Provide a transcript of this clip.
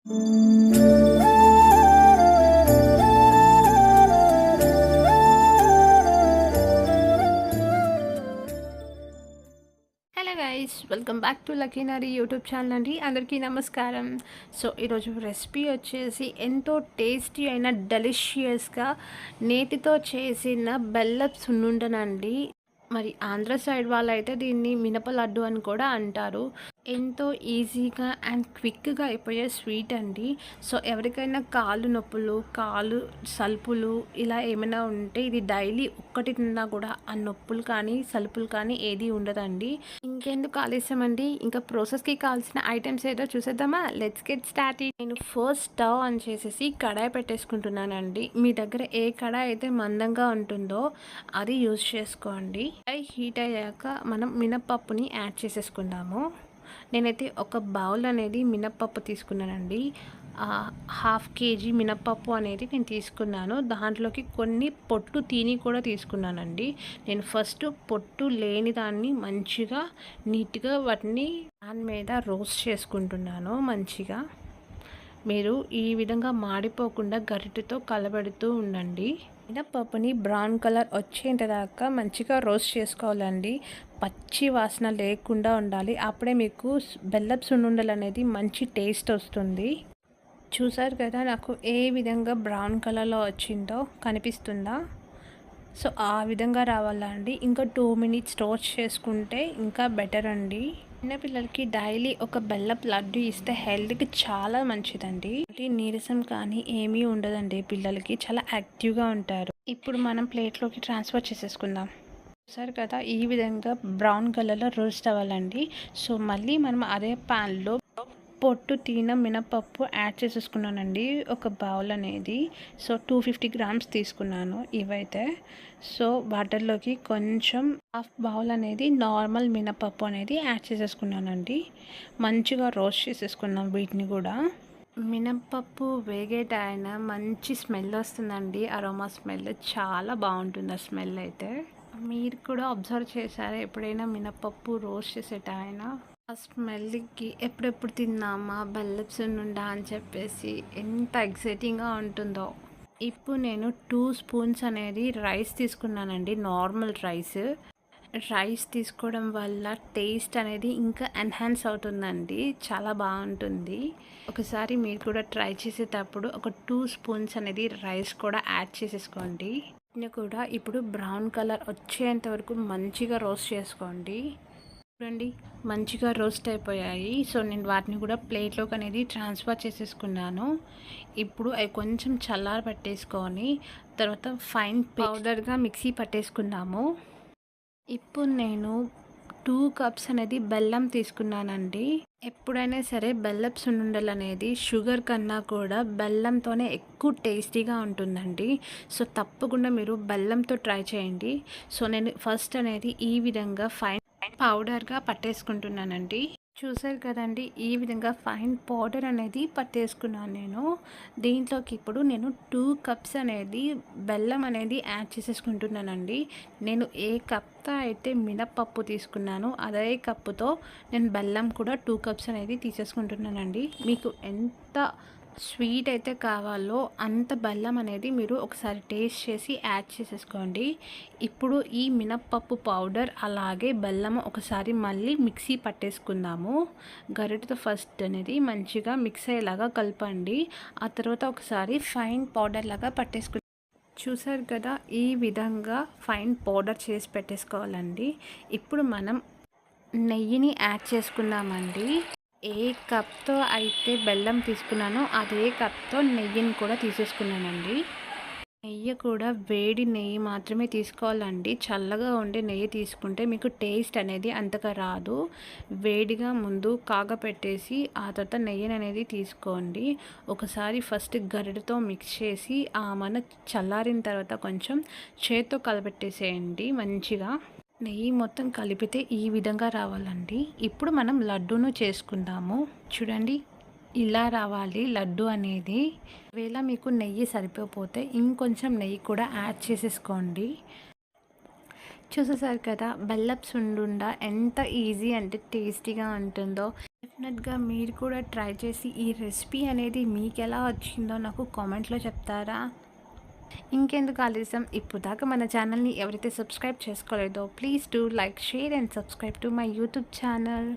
Hello guys, welcome back to లక్కీనరీ YouTube channel అండి. అందరికీ నమస్కారం. సో ఈరోజు రెసిపీ వచ్చేసి ఎంతో టేస్టీ అయిన డెలిషియస్గా నేతితో చేసిన బెల్లపు సున్నుండనండి. మరి ఆంధ్ర సైడ్ వాళ్ళైతే దీన్ని మినప లడ్డు అని కూడా అంటారు. ఎంతో ఈజీగా అండ్ క్విక్గా అయిపోయే స్వీట్ అండి. సో ఎవరికైనా కాళ్ళు నొప్పులు, కాళ్ళు సలుపులు ఇలా ఏమైనా ఉంటే ఇది డైలీ ఒక్కటి తిన్నా కూడా ఆ నొప్పులు కానీ సలుపులు కానీ ఏది ఉండదండి. ఇంకెందుకు ఆలస్యమండి, ఇంకా ప్రాసెస్కి కావాల్సిన ఐటమ్స్ ఏదో చూసేద్దామా? Let's get start. నేను ఫస్ట్ స్టవ్ ఆన్ చేసేసి కడాయి పెట్టేసుకుంటున్నానండి. మీ దగ్గర ఏ కడాయి అయితే మందంగా ఉంటుందో అది యూజ్ చేసుకోండి. కడాయి హీట్ అయ్యాక మనం మినప్పప్పుని యాడ్ చేసేసుకుందాము. నేనైతే ఒక బౌల్ అనేది మినప్పప్పు తీసుకున్నానండి. 1/2 kg మినప్పప్పు అనేది నేను తీసుకున్నాను. దాంట్లోకి కొన్ని పొట్టు తీని కూడా తీసుకున్నానండి. నేను ఫస్ట్ పొట్టు లేని దాన్ని మంచిగా నీట్గా వాటిని ప్యాన్ మీద రోస్ట్ చేసుకుంటున్నాను. మంచిగా మీరు ఈ విధంగా మాడిపోకుండా గరిటెతో కలబెడుతూ ఉండండి. మినప్పప్పుని బ్రౌన్ కలర్ వచ్చేంత దాకా మంచిగా రోస్ట్ చేసుకోవాలండి. పచ్చి వాసన లేకుండా ఉండాలి. అప్పుడే మీకు బెల్లపు సున్నుండలు అనేది మంచి టేస్ట్ వస్తుంది. చూసారు కదా నాకు ఏ విధంగా బ్రౌన్ కలర్లో వచ్చిందో కనిపిస్తుందా? సో ఆ విధంగా రావాలండి. ఇంకా 2 minutes రోస్ట్ చేసుకుంటే ఇంకా బెటర్ అండి. చిన్నపిల్లలకి డైలీ ఒక బెల్లపు లడ్డు ఇస్తే హెల్త్కి చాలా మంచిదండి. నీరసం కానీ ఏమీ ఉండదండి. పిల్లలకి చాలా యాక్టివ్గా ఉంటారు. ఇప్పుడు మనం ప్లేట్లోకి ట్రాన్స్ఫర్ చేసేసుకుందాం. చూసారు కదా ఈ విధంగా బ్రౌన్ కలర్లో రోస్ట్ అవ్వాలండి. సో మళ్ళీ మనం అదే ప్యాన్లో పొట్టు తీన మినపప్పు యాడ్ చేసేసుకున్నానండి. ఒక బౌల్ అనేది. సో 250 grams తీసుకున్నాను ఇవైతే. సో వాటర్లోకి కొంచెం 1/2 బౌల్ అనేది నార్మల్ మినపప్పు అనేది యాడ్ చేసేసుకున్నానండి. మంచిగా రోస్ట్ చేసేసుకున్నాం వీటిని కూడా. మినపప్పు వేగే టైం మంచి స్మెల్ వస్తుందండి. అరోమా స్మెల్ చాలా బాగుంటుంది. ఆ స్మెల్ అయితే మీరు కూడా అబ్జర్వ్ చేశారా ఎప్పుడైనా మినపప్పు రోస్ట్ చేసేటైన? ఆ స్మెల్కి ఎప్పుడెప్పుడు తిన్నామా బెల్లపు సున్నుండా అని చెప్పేసి ఎంత ఎక్సైటింగ్గా ఉంటుందో. ఇప్పుడు నేను 2 spoons అనేది రైస్ తీసుకున్నానండి. నార్మల్ రైస్ తీసుకోవడం వల్ల టేస్ట్ అనేది ఇంకా ఎన్హాన్స్ అవుతుందండి. చాలా బాగుంటుంది. ఒకసారి మీరు కూడా ట్రై చేసేటప్పుడు ఒక 2 spoons అనేది రైస్ కూడా యాడ్ చేసేసుకోండి. దీన్ని కూడా ఇప్పుడు బ్రౌన్ కలర్ వచ్చేంత వరకు మంచిగా రోస్ట్ చేసుకోండి. చూడండి మంచిగా రోస్ట్ అయిపోయాయి. సో నేను వాటిని కూడా ప్లేట్లోకి అనేది ట్రాన్స్ఫర్ చేసేసుకున్నాను. ఇప్పుడు అవి కొంచెం చల్లార పట్టేసుకొని తర్వాత ఫైన్ పౌడర్గా మిక్సీ పట్టేసుకున్నాము. ఇప్పుడు నేను 2 cups అనేది బెల్లం తీసుకున్నానండి. ఎప్పుడైనా సరే బెల్లపు సున్నుండలు అనేది షుగర్ కన్నా కూడా బెల్లంతోనే ఎక్కువ టేస్టీగా ఉంటుందండి. సో తప్పకుండా మీరు బెల్లంతో ట్రై చేయండి. సో నేను ఫస్ట్ అనేది ఈ విధంగా ఫైన్ పౌడర్గా పట్టేసుకుంటున్నానండి. చూసారు కదండి ఈ విధంగా ఫైన్ పౌడర్ అనేది పట్టేసుకున్నాను నేను. దీంట్లోకి ఇప్పుడు నేను 2 cups అనేది బెల్లం అనేది యాడ్ చేసేసుకుంటున్నానండి. నేను ఏ కప్తో అయితే మినప్పప్పు తీసుకున్నాను అదే కప్పుతో నేను బెల్లం కూడా 2 cups అనేది తీసేసుకుంటున్నానండి. మీకు ఎంత స్వీట్ అయితే కావాలో అంత బెల్లం అనేది మీరు ఒకసారి టేస్ట్ చేసి యాడ్ చేసేసుకోండి. ఇప్పుడు ఈ మినప్పప్పు పౌడర్ అలాగే బెల్లం ఒకసారి మళ్ళీ మిక్సీ పట్టేసుకుందాము. గరిటెతో ఫస్ట్ అనేది మంచిగా మిక్స్ అయ్యేలాగా కలపండి. ఆ తర్వాత ఒకసారి ఫైన్ పౌడర్ లాగా పట్టేసుకుంటాం. చూసారు కదా ఈ విధంగా ఫైన్ పౌడర్ చేసి పెట్టేసుకోవాలండి. ఇప్పుడు మనం నెయ్యిని యాడ్ చేసుకుందామండి. ఏ కప్తో అయితే బెల్లం తీసుకున్నానో అదే కప్తో నెయ్యిని కూడా తీసేసుకున్నానండి. నెయ్యి కూడా వేడి నెయ్యి మాత్రమే తీసుకోవాలండి. చల్లగా ఉండే నెయ్యి తీసుకుంటే మీకు టేస్ట్ అనేది అంతగా రాదు. వేడిగా ముందు కాగపెట్టేసి ఆ తర్వాత నెయ్యిని అనేది తీసుకోండి. ఒకసారి ఫస్ట్ గరిటెతో మిక్స్ చేసి మన చల్లారిన తర్వాత కొంచెం చేత్తో కలపెట్టేసేయండి మంచిగా. నెయ్యి మొత్తం కలిపితే ఈ విధంగా రావాలండి. ఇప్పుడు మనం లడ్డూను చేసుకుందాము. చూడండి ఇలా రావాలి లడ్డు అనేది. ఒకవేళ మీకు నెయ్యి సరిపోతే ఇంకొంచెం నెయ్యి కూడా యాడ్ చేసేసుకోండి. చూసేసారు కదా! బెల్లపు సున్నుండ ఎంత ఈజీ అంటే టేస్టీగా ఉంటుందో. డెఫినెట్‌గా మీరు కూడా ట్రై చేసి ఈ రెసిపీ అనేది మీకెలా వచ్చిందో నాకు కామెంట్‌లో చెప్తారా? ఇంకెందుకు ఆలస్యం, ఇప్పుడు దాకా మన ఛానల్‌ని ఎవరైతే సబ్స్క్రైబ్ చేసుకోలేదో please do like, share and subscribe to my YouTube channel.